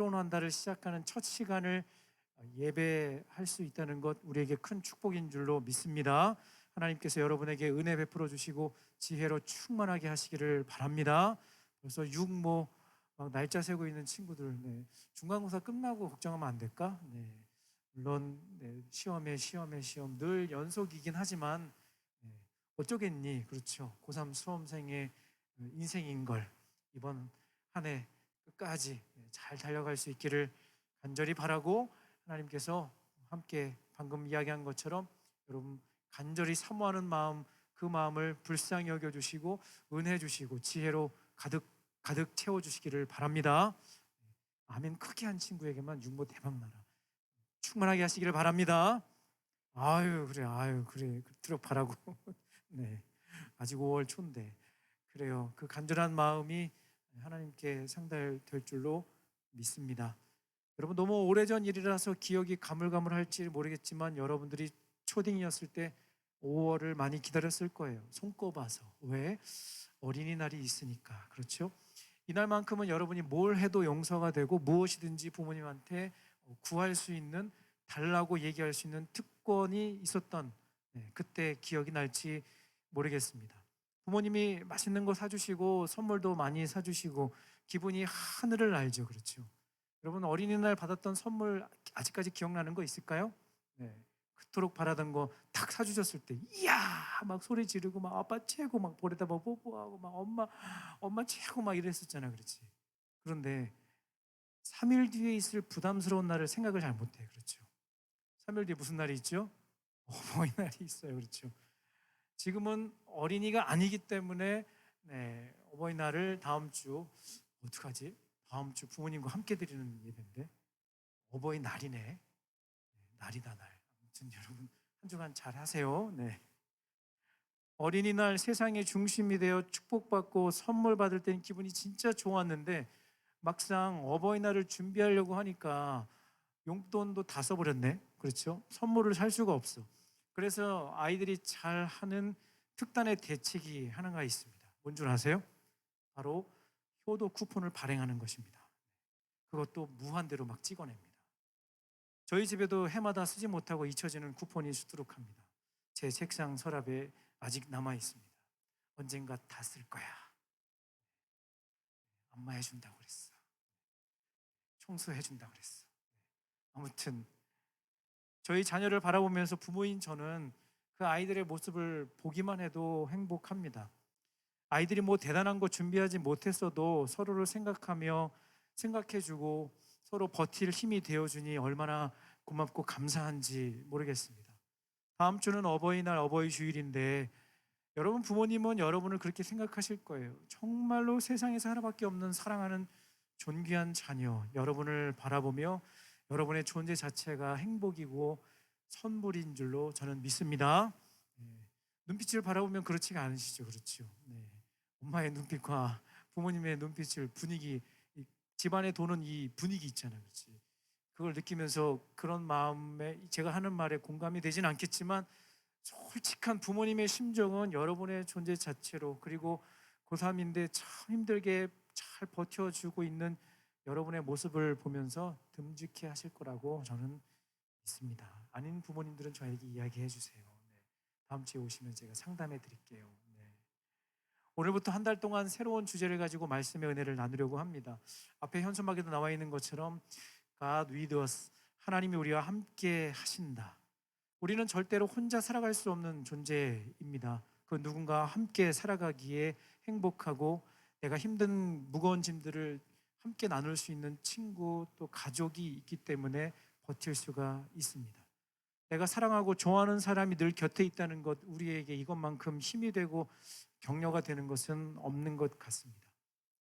새로운 한 달을 시작하는 첫 시간을 예배할 수 있다는 것 우리에게 큰 축복인 줄로 믿습니다. 하나님께서 여러분에게 은혜 베풀어 주시고 지혜로 충만하게 하시기를 바랍니다. 벌써 육모 막 날짜 세고 있는 친구들, 중간고사 끝나고 걱정하면 안 될까? 물론 시험 늘 연속이긴 하지만 어쩌겠니? 그렇죠. 고3 수험생의 인생인 걸 이번 한 해 끝까지 잘 달려갈 수 있기를 간절히 바라고, 하나님께서 함께 방금 이야기한 것처럼 여러분 간절히 사모하는 마음, 그 마음을 불쌍히 여겨 주시고 은혜 주시고 지혜로 가득 가득 채워 주시기를 바랍니다. 아멘 크게 한 친구에게만 육모 대박 나라 충만하게 하시기를 바랍니다. 아유 그래 그토록 바라고 네, 아직 5월 초인데 그래요. 그 간절한 마음이 하나님께 상달될 줄로 믿습니다. 여러분 너무 오래전 일이라서 기억이 가물가물할지 모르겠지만 여러분들이 초딩이었을 때 5월을 많이 기다렸을 거예요. 손꼽아서. 왜? 어린이날이 있으니까. 그렇죠? 이날만큼은 여러분이 뭘 해도 용서가 되고 무엇이든지 부모님한테 구할 수 있는, 달라고 얘기할 수 있는 특권이 있었던, 그때 기억이 날지 모르겠습니다. 부모님이 맛있는 거 사주시고 선물도 많이 사주시고 기분이 하늘을 날죠. 그렇죠? 여러분 어린이날 받았던 선물 아직까지 기억나는 거 있을까요? 네. 그토록 바라던 거 탁 사주셨을 때 이야 막 소리 지르고 막 아빠 최고 막 볼에다 막 뽀뽀하고 막 엄마 최고 막 이랬었잖아. 그렇지? 그런데 3일 뒤에 있을 부담스러운 날을 생각을 잘 못해. 그렇죠? 3일 뒤에 무슨 날이 있죠? 어버이날이 있어요. 그렇죠? 지금은 어린이가 아니기 때문에 어버이날을 다음 주 어떡하지? 다음 주 부모님과 함께 드리는 예배인데 어버이날이네. 날이다 날. 아무튼 여러분 한 주간 잘 하세요. 어린이날 세상의 중심이 되어 축복받고 선물 받을 때는 기분이 진짜 좋았는데 막상 어버이날을 준비하려고 하니까 용돈도 다 써버렸네. 그렇죠? 선물을 살 수가 없어. 그래서 아이들이 잘 하는 특단의 대책이 하나가 있습니다. 뭔 줄 아세요? 바로 효도 쿠폰을 발행하는 것입니다. 그것도 무한대로 막 찍어냅니다. 저희 집에도 해마다 쓰지 못하고 잊혀지는 쿠폰이 수두룩합니다. 제 책상 서랍에 아직 남아 있습니다. 언젠가 다 쓸 거야. 엄마 해준다고 그랬어. 청소해준다고 그랬어. 아무튼 저희 자녀를 바라보면서 부모인 저는 그 아이들의 모습을 보기만 해도 행복합니다. 아이들이 뭐 대단한 거 준비하지 못했어도 서로를 생각하며 생각해주고 서로 버틸 힘이 되어주니 얼마나 고맙고 감사한지 모르겠습니다. 다음 주는 어버이날 어버이 주일인데 여러분 부모님은 여러분을 그렇게 생각하실 거예요. 정말로 세상에서 하나밖에 없는 사랑하는 존귀한 자녀 여러분을 바라보며 여러분의 존재 자체가 행복이고 선물인 줄로 저는 믿습니다. 네. 눈빛을 바라보면 그렇지가 않으시죠? 그렇죠? 엄마의 눈빛과 부모님의 눈빛을 분위기, 집안에 도는 이 분위기 있잖아요. 그렇지? 그걸 느끼면서 그런 마음에 제가 하는 말에 공감이 되진 않겠지만 솔직한 부모님의 심정은 여러분의 존재 자체로, 그리고 고3인데 참 힘들게 잘 버텨주고 있는 여러분의 모습을 보면서 듬직해 하실 거라고 저는 믿습니다. 아닌 부모님들은 저에게 이야기해 주세요. 다음 주에 오시면 제가 상담해 드릴게요. 오늘부터 한 달 동안 새로운 주제를 가지고 말씀의 은혜를 나누려고 합니다. 앞에 현수막에도 나와 있는 것처럼 God with us, 하나님이 우리와 함께 하신다. 우리는 절대로 혼자 살아갈 수 없는 존재입니다. 그 누군가와 함께 살아가기에 행복하고 내가 힘든 무거운 짐들을 함께 나눌 수 있는 친구 또 가족이 있기 때문에 버틸 수가 있습니다. 내가 사랑하고 좋아하는 사람이 늘 곁에 있다는 것, 우리에게 이것만큼 힘이 되고 격려가 되는 것은 없는 것 같습니다.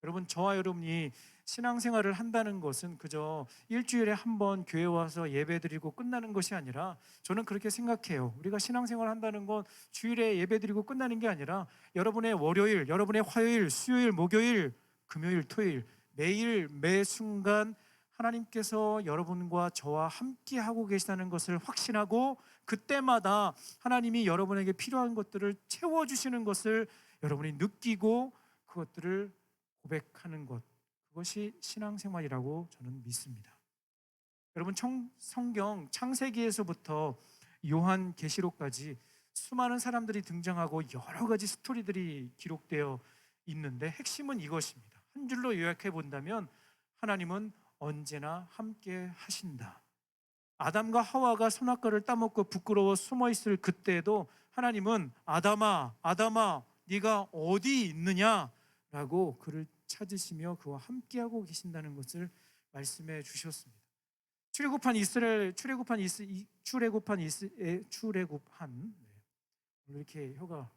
여러분 저와 여러분이 신앙생활을 한다는 것은 그저 일주일에 한 번 교회 와서 예배드리고 끝나는 것이 아니라, 저는 그렇게 생각해요. 우리가 신앙생활을 한다는 건 주일에 예배드리고 끝나는 게 아니라 여러분의 월요일, 여러분의 화요일, 수요일, 목요일, 금요일, 토요일 매일 매 순간 하나님께서 여러분과 저와 함께 하고 계시다는 것을 확신하고 그때마다 하나님이 여러분에게 필요한 것들을 채워주시는 것을 여러분이 느끼고 그것들을 고백하는 것, 그것이 신앙생활이라고 저는 믿습니다. 여러분, 성경 창세기에서부터 요한계시록까지 수많은 사람들이 등장하고 여러 가지 스토리들이 기록되어 있는데 핵심은 이것입니다. 한 줄로 요약해 본다면 하나님은 언제나 함께 하신다. 아담과 하와가 선악과를 따먹고 부끄러워 숨어 있을 그때에도 하나님은 아담아, 아담아, 네가 어디 있느냐라고 그를 찾으시며 그와 함께하고 계신다는 것을 말씀해 주셨습니다. 이렇게 혀가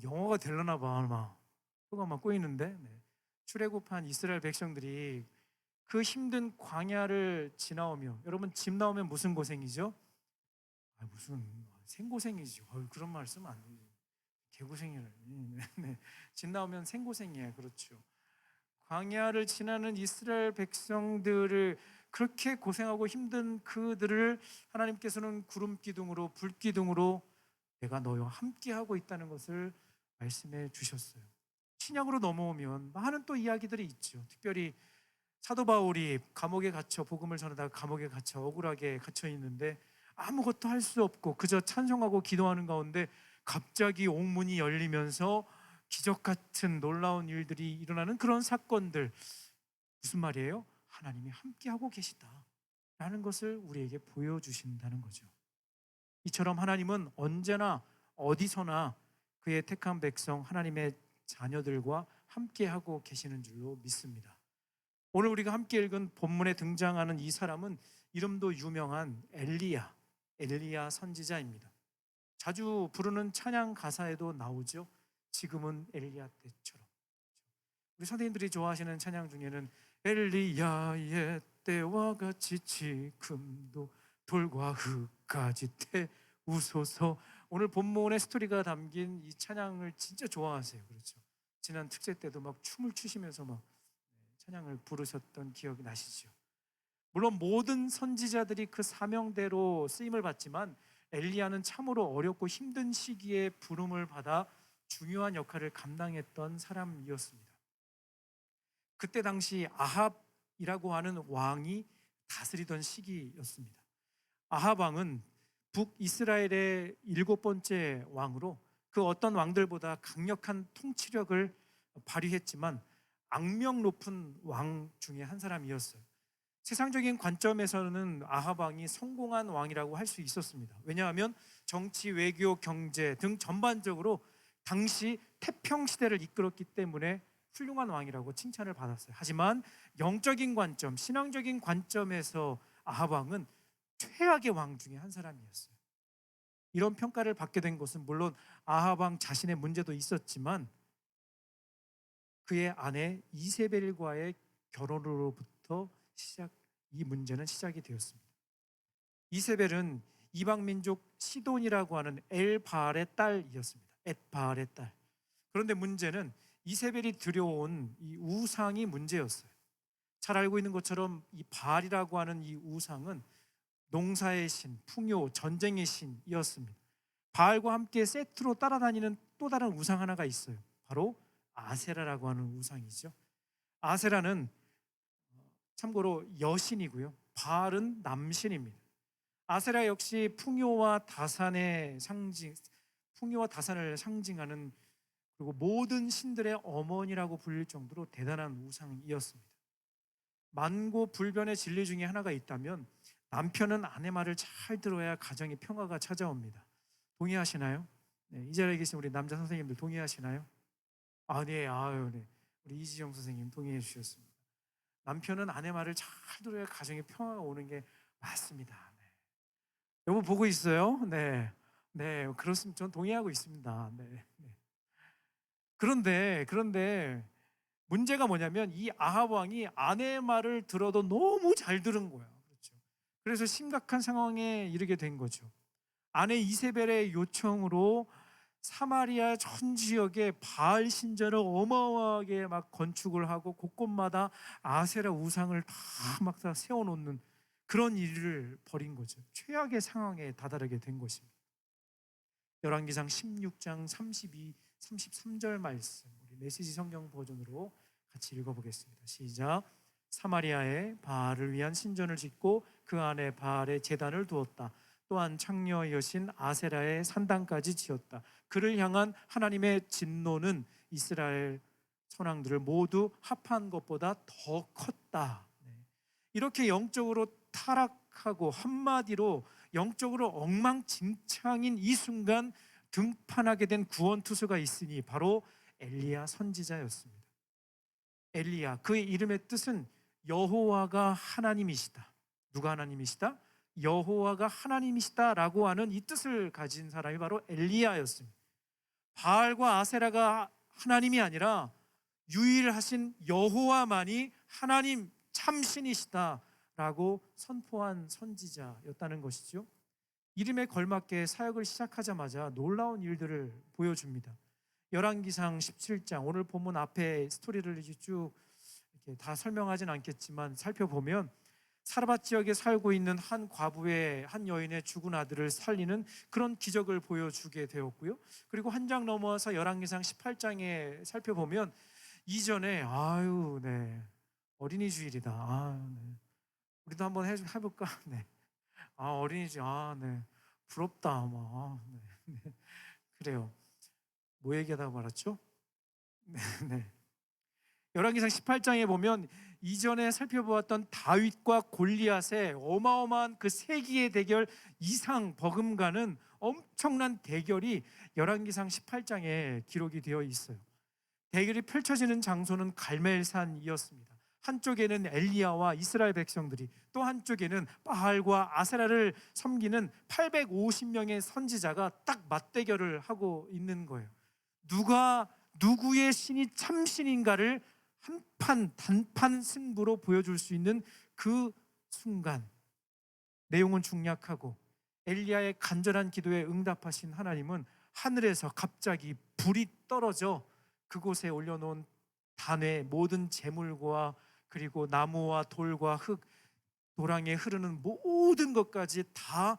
영어가 되려나 봐. 아마 혀가 막 꼬이는데 출애굽한 이스라엘 백성들이 그 힘든 광야를 지나오며, 여러분 집 나오면 무슨 고생이죠? 무슨 생고생이죠. 그런 말 쓰면 안 되죠. 개고생이라. 집 나오면 생고생이에요. 그렇죠. 광야를 지나는 이스라엘 백성들을 그렇게 고생하고 힘든 그들을 하나님께서는 구름 기둥으로 불 기둥으로 내가 너와 함께하고 있다는 것을 말씀해 주셨어요. 신약으로 넘어오면 많은 또 이야기들이 있죠. 특별히 사도 바울이 감옥에 갇혀 복음을 전하다가 감옥에 갇혀 억울하게 갇혀 있는데 아무것도 할 수 없고 그저 찬송하고 기도하는 가운데 갑자기 옥문이 열리면서 기적 같은 놀라운 일들이 일어나는 그런 사건들. 무슨 말이에요? 하나님이 함께하고 계시다라는 것을 우리에게 보여주신다는 거죠. 이처럼 하나님은 언제나 어디서나 그의 택한 백성 하나님의 자녀들과 함께하고 계시는 줄로 믿습니다. 오늘 우리가 함께 읽은 본문에 등장하는 이 사람은 이름도 유명한 엘리야 선지자입니다. 자주 부르는 찬양 가사에도 나오죠. 지금은 엘리야 때처럼. 우리 선생님들이 좋아하시는 찬양 중에는 엘리야의 때와 같이 지금도 돌과 흙까지 태우소서. 오늘 본문의 스토리가 담긴 이 찬양을 진짜 좋아하세요. 그렇죠? 지난 특세 때도 막 춤을 추시면서 막 찬양을 부르셨던 기억이 나시죠? 물론 모든 선지자들이 그 사명대로 쓰임을 받지만 엘리야는 참으로 어렵고 힘든 시기에 부름을 받아 중요한 역할을 감당했던 사람이었습니다. 그때 당시 아합이라고 하는 왕이 다스리던 시기였습니다. 아합 왕은 북이스라엘의 7번째 왕으로 그 어떤 왕들보다 강력한 통치력을 발휘했지만 악명 높은 왕 중에 한 사람이었어요. 세상적인 관점에서는 아합 왕이 성공한 왕이라고 할 수 있었습니다. 왜냐하면 정치, 외교, 경제 등 전반적으로 당시 태평 시대를 이끌었기 때문에 훌륭한 왕이라고 칭찬을 받았어요. 하지만 영적인 관점, 신앙적인 관점에서 아합 왕은 최악의 왕 중에 한 사람이었어요. 이런 평가를 받게 된 것은 물론 아합 왕 자신의 문제도 있었지만 그의 아내 이세벨과의 결혼으로부터 이 문제는 시작이 되었습니다. 이세벨은 이방 민족 시돈이라고 하는 엘바알의 딸이었습니다. 엣바알의 딸. 그런데 문제는 이세벨이 들여온 이 우상이 문제였어요. 잘 알고 있는 것처럼 이 바알이라고 하는 이 우상은 농사의 신, 풍요, 전쟁의 신이었습니다. 바알과 함께 세트로 따라다니는 또 다른 우상 하나가 있어요. 바로 아세라라고 하는 우상이죠. 아세라는 참고로 여신이고요. 바알은 남신입니다. 아세라 역시 풍요와 다산을 상징하는, 그리고 모든 신들의 어머니라고 불릴 정도로 대단한 우상이었습니다. 만고불변의 진리 중에 하나가 있다면 남편은 아내 말을 잘 들어야 가정의 평화가 찾아옵니다. 동의하시나요? 네, 이 자리에 계신 우리 남자 선생님들 동의하시나요? 네. 네. 우리 이지영 선생님 동의해 주셨습니다. 남편은 아내 말을 잘 들어야 가정의 평화가 오는 게 맞습니다. 네. 여보 보고 있어요? 네. 네, 그렇습니다. 전 동의하고 있습니다. 네. 네. 그런데 문제가 뭐냐면 이 아합 왕이 아내의 말을 들어도 너무 잘 들은 거야. 그렇죠. 그래서 심각한 상황에 이르게 된 거죠. 아내 이세벨의 요청으로 사마리아 전 지역에 바알 신전을 어마어마하게 막 건축을 하고 곳곳마다 아세라 우상을 다 막 다 세워놓는 그런 일을 벌인 거죠. 최악의 상황에 다다르게 된 것입니다. 열왕기상 16장 32, 33절 말씀, 우리 메시지 성경 버전으로 같이 읽어보겠습니다. 시작. 사마리아에 바알을 위한 신전을 짓고 그 안에 바알의 제단을 두었다. 또한 창녀 여신 아세라의 산당까지 지었다. 그를 향한 하나님의 진노는 이스라엘 선왕들을 모두 합한 것보다 더 컸다. 이렇게 영적으로 타락하고 한마디로 영적으로 엉망진창인 이 순간 등판하게 된 구원투수가 있으니 바로 엘리야 선지자였습니다. 엘리야, 그의 이름의 뜻은 여호와가 하나님이시다. 누가 하나님이시다? 여호와가 하나님이시다라고 하는 이 뜻을 가진 사람이 바로 엘리야였습니다. 바알과 아세라가 하나님이 아니라 유일하신 여호와만이 하나님 참신이시다라고 선포한 선지자였다는 것이죠. 이름에 걸맞게 사역을 시작하자마자 놀라운 일들을 보여줍니다. 열왕기상 17장, 오늘 본문 앞에 스토리를 쭉 이렇게 다 설명하진 않겠지만 살펴보면 사르밧 지역에 살고 있는 한 과부의 한 여인의 죽은 아들을 살리는 그런 기적을 보여주게 되었고요. 그리고 한 장 넘어와서 열왕기상 18장에 살펴보면 이전에 어린이 주일이다. 네. 우리도 한번 해볼까? 네. 어린이 주일. 네. 부럽다. 네. 그래요. 뭐 얘기하다가 말았죠? 네. 열왕기상 18장에 보면 이전에 살펴보았던 다윗과 골리앗의 어마어마한 그 세기의 대결 이상 버금가는 엄청난 대결이 열왕기상 18장에 기록이 되어 있어요. 대결이 펼쳐지는 장소는 갈멜산이었습니다. 한쪽에는 엘리야와 이스라엘 백성들이, 또 한쪽에는 바알과 아세라를 섬기는 850명의 선지자가 딱 맞대결을 하고 있는 거예요. 누가 누구의 신이 참신인가를 한판 단판 승부로 보여줄 수 있는 그 순간, 내용은 중약하고 엘리야의 간절한 기도에 응답하신 하나님은 하늘에서 갑자기 불이 떨어져 그곳에 올려놓은 단의 모든 재물과 그리고 나무와 돌과 흙, 도랑에 흐르는 모든 것까지 다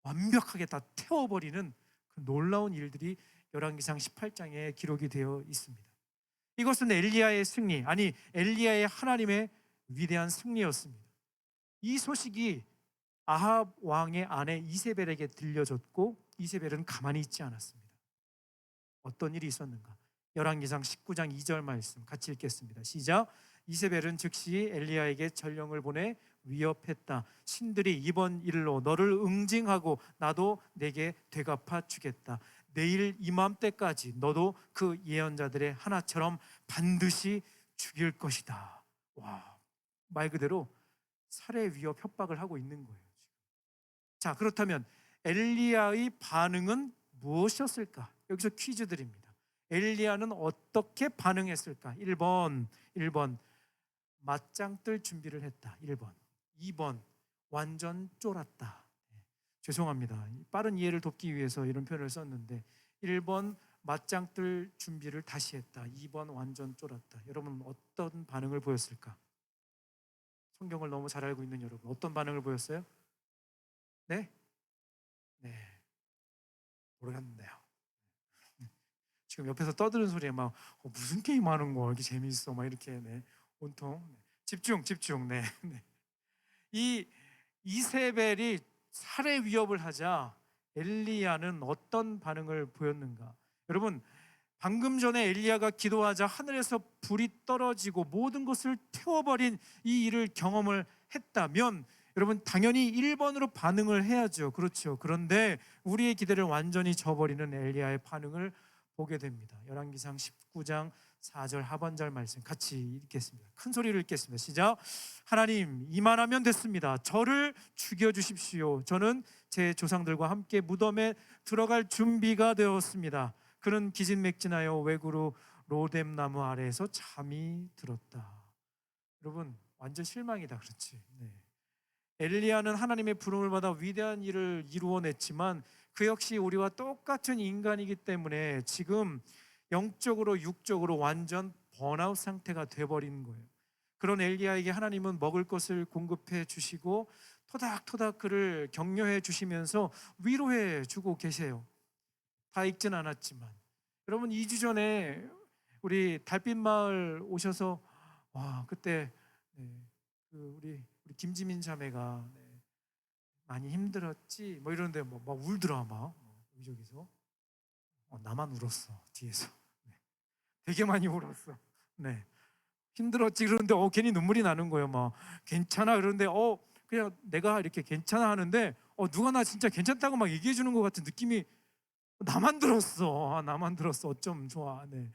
완벽하게 다 태워버리는 그 놀라운 일들이 열왕기상 18장에 기록이 되어 있습니다. 이것은 엘리야의 승리, 아니 엘리야의 하나님의 위대한 승리였습니다. 이 소식이 아합 왕의 아내 이세벨에게 들려졌고 이세벨은 가만히 있지 않았습니다. 어떤 일이 있었는가? 열왕기상 19장 2절 말씀 같이 읽겠습니다. 시작. 이세벨은 즉시 엘리야에게 전령을 보내 위협했다. 신들이 이번 일로 너를 응징하고 나도 내게 되갚아 주겠다. 내일 이맘때까지 너도 그 예언자들의 하나처럼 반드시 죽일 것이다. 말 그대로 살해 위협 협박을 하고 있는 거예요. 자, 그렇다면 엘리야의 반응은 무엇이었을까? 여기서 퀴즈 드립니다. 엘리야는 어떻게 반응했을까? 1번 맞짱 뜰 준비를 했다. 1번. 2번 완전 쫄았다. 죄송합니다. 빠른 이해를 돕기 위해서 이런 표현을 썼는데 1번 맞짱 뜰 준비를 다시 했다. 2번 완전 쫄았다. 여러분 어떤 반응을 보였을까? 성경을 너무 잘 알고 있는 여러분 어떤 반응을 보였어요? 네? 모르겠는데요. 지금 옆에서 떠드는 소리에 막 무슨 게임 하는 거야? 이렇게 재밌어. 막 이렇게 온통 집중. 이 이세벨이 살해 위협을 하자 엘리야는 어떤 반응을 보였는가? 여러분 방금 전에 엘리야가 기도하자 하늘에서 불이 떨어지고 모든 것을 태워버린 이 일을 경험을 했다면 여러분 당연히 1번으로 반응을 해야죠. 그렇죠. 그런데 우리의 기대를 완전히 저버리는 엘리야의 반응을 보게 됩니다. 열왕기상 19장 4절 하반절 말씀 같이 읽겠습니다. 큰 소리로 읽겠습니다. 시작. 하나님 이만하면 됐습니다. 저를 죽여주십시오. 저는 제 조상들과 함께 무덤에 들어갈 준비가 되었습니다. 그는 기진맥진하여 외구로 로뎀나무 아래에서 잠이 들었다. 여러분 완전 실망이다. 그렇지? 엘리야는 하나님의 부름을 받아 위대한 일을 이루어냈지만 그 역시 우리와 똑같은 인간이기 때문에 지금 영적으로 육적으로 완전 번아웃 상태가 돼버린 거예요. 그런 엘리야에게 하나님은 먹을 것을 공급해 주시고 토닥토닥 그를 격려해 주시면서 위로해 주고 계세요. 다 읽진 않았지만 여러분 2주 전에 우리 달빛마을 오셔서 그때 네, 우리 김지민 자매가 많이 힘들었지 뭐 이러는데 막 울더라 막 여기저기서 나만 울었어 뒤에서. 네, 되게 많이 울었어. 네, 힘들었지 그러는데 괜히 눈물이 나는 거예요. 막 괜찮아 그러는데 그냥 내가 이렇게 괜찮아 하는데 누가 나 진짜 괜찮다고 막 얘기해 주는 것 같은 느낌이. 나만 들었어. 나만 들었어. 어쩜 좋아. 네.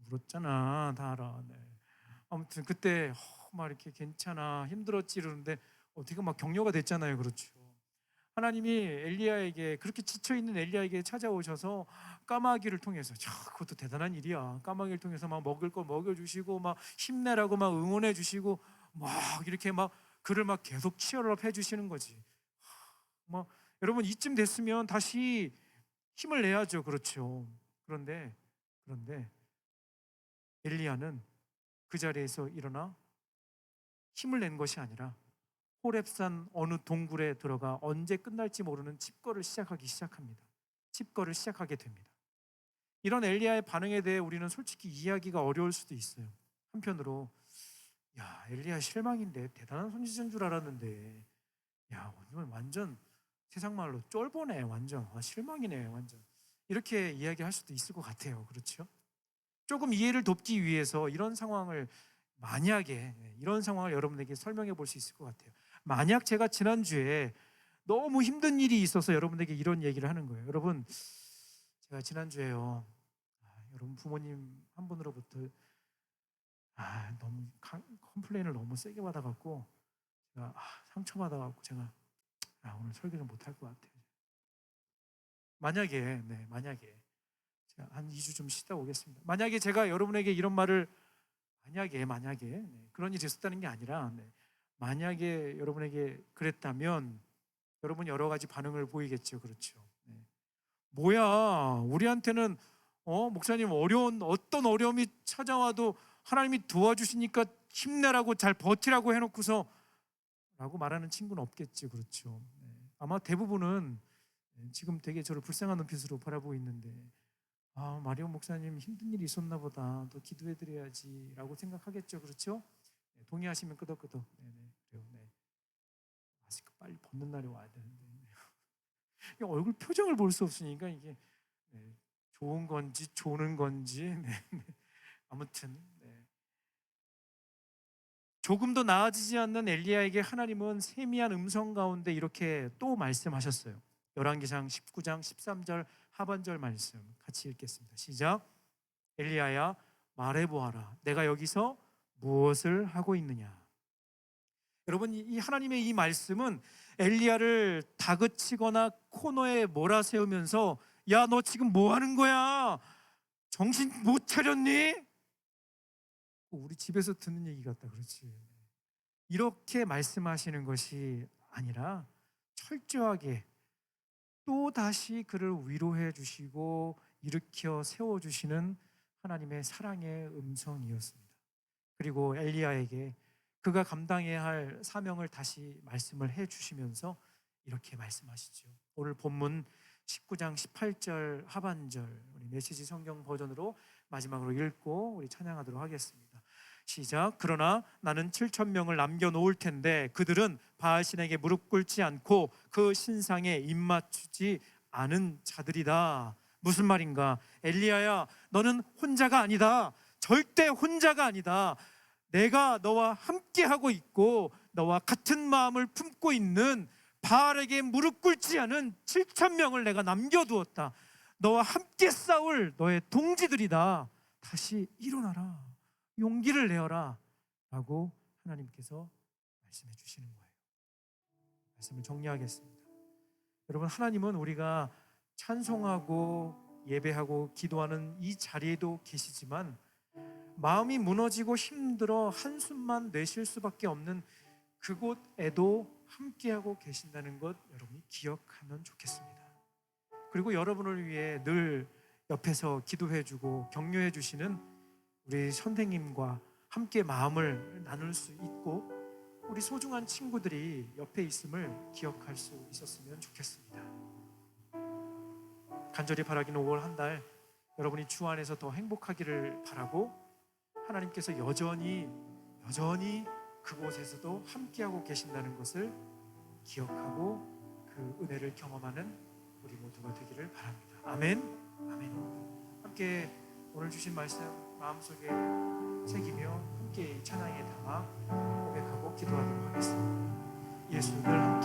울었잖아. 다 알아. 네. 아무튼 그때 막 이렇게 괜찮아 힘들었지 이러는데 어떻게 막 격려가 됐잖아요. 그렇죠. 하나님이 엘리야에게 그렇게 지쳐 있는 엘리야에게 찾아오셔서 까마귀를 통해서 그것도 대단한 일이야. 까마귀를 통해서 막 먹을 거 먹여주시고 막 힘내라고 막 응원해 주시고 막 이렇게 막 그를 막 계속 치열업 해주시는 거지. 뭐 여러분 이쯤 됐으면 다시 힘을 내야죠. 그렇죠. 그런데 엘리야는 그 자리에서 일어나 힘을 낸 것이 아니라 호렙산 어느 동굴에 들어가 언제 끝날지 모르는 칩거를 시작합니다. 칩거를 시작하게 됩니다. 이런 엘리야의 반응에 대해 우리는 솔직히 이해하기가 어려울 수도 있어요. 한편으로 야 엘리야 실망인데 대단한 선지자인 줄 알았는데 야 오늘 완전 세상 말로 쫄보네 완전 실망이네 완전 이렇게 이야기할 수도 있을 것 같아요. 그렇죠? 조금 이해를 돕기 위해서 이런 상황을 여러분에게 설명해 볼 수 있을 것 같아요. 만약 제가 지난주에 너무 힘든 일이 있어서 여러분에게 이런 얘기를 하는 거예요. 여러분, 제가 지난주에요. 여러분 부모님 한 분으로부터 너무 컴플레인을 너무 세게 받아갖고 제가 상처받아갖고 제가 오늘 설교를 못할 것 같아요. 만약에 제가 한 2주 좀 쉬다 오겠습니다. 만약에 제가 여러분에게 이런 말을 만약에 그런 일이 있었다는 게 아니라 만약에 여러분에게 그랬다면 여러분 여러 가지 반응을 보이겠죠. 그렇죠. 뭐야 우리한테는 목사님 어떤 어려움이 찾아와도 하나님이 도와주시니까 힘내라고 잘 버티라고 해놓고서 라고 말하는 친구는 없겠죠. 그렇죠. 아마 대부분은 지금 되게 저를 불쌍한 눈빛으로 바라보고 있는데 마리오 목사님 힘든 일이 있었나 보다. 더 기도해 드려야지라고 생각하겠죠. 그렇죠? 동의하시면 끄덕끄덕. 네네. 그래요. 네. 마스크 빨리 벗는 날이 와야 되는데. 얼굴 표정을 볼 수 없으니까 이게 좋은 건지 조는 건지 아무튼 조금도 나아지지 않는 엘리야에게 하나님은 세미한 음성 가운데 이렇게 또 말씀하셨어요. 열왕기상 19장 13절 하반절 말씀 같이 읽겠습니다. 시작. 엘리야야 말해보아라. 내가 여기서 무엇을 하고 있느냐. 여러분 이 하나님의 이 말씀은 엘리야를 다그치거나 코너에 몰아세우면서 야 너 지금 뭐 하는 거야? 정신 못 차렸니? 우리 집에서 듣는 얘기 같다. 그렇지. 이렇게 말씀하시는 것이 아니라 철저하게 또 다시 그를 위로해 주시고 일으켜 세워 주시는 하나님의 사랑의 음성이었습니다. 그리고 엘리야에게 그가 감당해야 할 사명을 다시 말씀을 해 주시면서 이렇게 말씀하시죠. 오늘 본문 19장 18절 하반절 우리 메시지 성경 버전으로 마지막으로 읽고 우리 찬양하도록 하겠습니다. 시작. 그러나 나는 7천 명을 남겨놓을 텐데 그들은 바알신에게 무릎 꿇지 않고 그 신상에 입맞추지 않은 자들이다. 무슨 말인가? 엘리야야 너는 혼자가 아니다. 절대 혼자가 아니다. 내가 너와 함께하고 있고 너와 같은 마음을 품고 있는 바알에게 무릎 꿇지 않은 7천 명을 내가 남겨두었다. 너와 함께 싸울 너의 동지들이다. 다시 일어나라. 용기를 내어라. 라고 하나님께서 말씀해 주시는 거예요. 말씀을 정리하겠습니다. 여러분 하나님은 우리가 찬송하고 예배하고 기도하는 이 자리에도 계시지만 마음이 무너지고 힘들어 한숨만 내쉴 수밖에 없는 그곳에도 함께하고 계신다는 것 여러분이 기억하면 좋겠습니다. 그리고 여러분을 위해 늘 옆에서 기도해주고 격려해주시는 우리 선생님과 함께 마음을 나눌 수 있고 우리 소중한 친구들이 옆에 있음을 기억할 수 있었으면 좋겠습니다. 간절히 바라기는 5월 한 달 여러분이 주 안에서 더 행복하기를 바라고 하나님께서 여전히 여전히 그곳에서도 함께하고 계신다는 것을 기억하고 그 은혜를 경험하는 우리 모두가 되기를 바랍니다. 아멘. 아멘. 함께 오늘 주신 말씀 마음속에 새기며 함께 찬양에 담아 고백하고 기도하도록 하겠습니다. 예수 늘